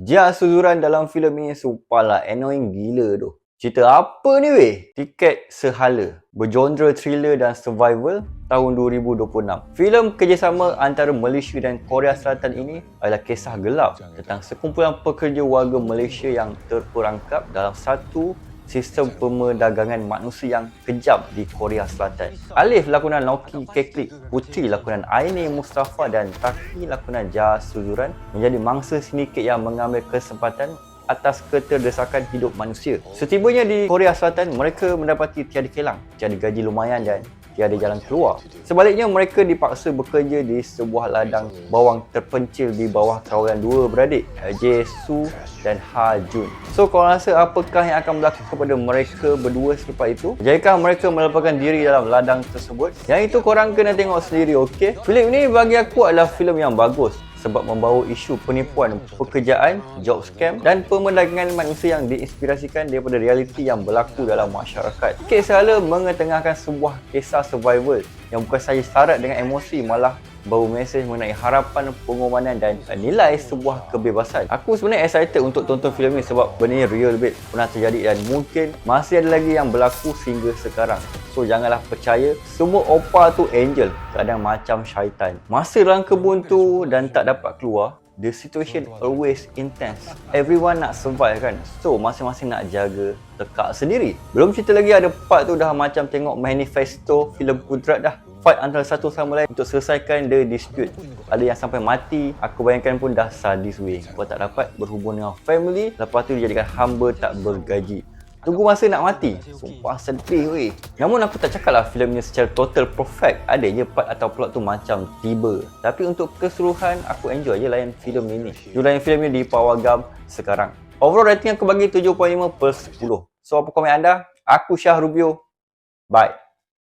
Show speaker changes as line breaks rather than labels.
Jia Suzuran dalam filem ni sumpahlah annoying gila tu. Cerita apa ni weh? Tiket Sehala, bergenre thriller dan survival tahun 2026. Filem kerjasama antara Malaysia dan Korea Selatan ini adalah kisah gelap tentang sekumpulan pekerja warga Malaysia yang terperangkap dalam satu sistem perdagangan manusia yang kejam di Korea Selatan. Alif lakonan Nauki Keklik, Putri lakonan Aini Mustafa dan Taki lakonan Jia Suzuran menjadi mangsa sindiket yang mengambil kesempatan atas keterdesakan hidup manusia. Setibanya di Korea Selatan, mereka mendapati tiada kelang, tiada gaji lumayan dan tiada jalan keluar. Sebaliknya, mereka dipaksa bekerja di sebuah ladang bawang terpencil di bawah kawalan dua beradik, Jae Soo dan Ha Jun. So, korang rasa apakah yang akan berlaku kepada mereka berdua selepas itu? Jika mereka melepaskan diri dalam ladang tersebut? Yang itu korang kena tengok sendiri, okey? Filem ni bagi aku adalah filem yang bagus sebab membawa isu penipuan pekerjaan, job scam dan perdagangan manusia yang diinspirasikan daripada realiti yang berlaku dalam masyarakat. Tiket Sehala mengetengahkan sebuah kisah survival yang bukan sahaja syarat dengan emosi, malah bawa mesej mengenai harapan, pengorbanan dan nilai sebuah kebebasan. Aku sebenarnya excited untuk tonton filem ni sebab benda ni real bit pernah terjadi dan mungkin masih ada lagi yang berlaku sehingga sekarang. So janganlah percaya semua opa tu angel, kadang macam syaitan. Masa dalam kebun tu dan tak dapat keluar, the situation always intense. Everyone nak survive kan. So masing-masing nak jaga tekak sendiri. Belum cerita lagi ada part tu dah macam tengok manifesto filem Kudrat dah. Fight antara satu sama lain untuk selesaikan the dispute. Ada yang sampai mati, aku bayangkan pun dah sadis weh. Kau tak dapat berhubung dengan family, lepas tu dijadikan hamba tak bergaji. Tunggu masa nak mati. Sumpah sedih weh. Namun aku tak cakap lah filem ni secara total perfect. Ada je part atau plot tu macam tiba. Tapi untuk keseluruhan, aku enjoy je layan filem ni. You layan filem ni di Pawagam sekarang. Overall rating aku bagi 7.5/10. So apa komen anda? Aku Syah Rubio. Bye.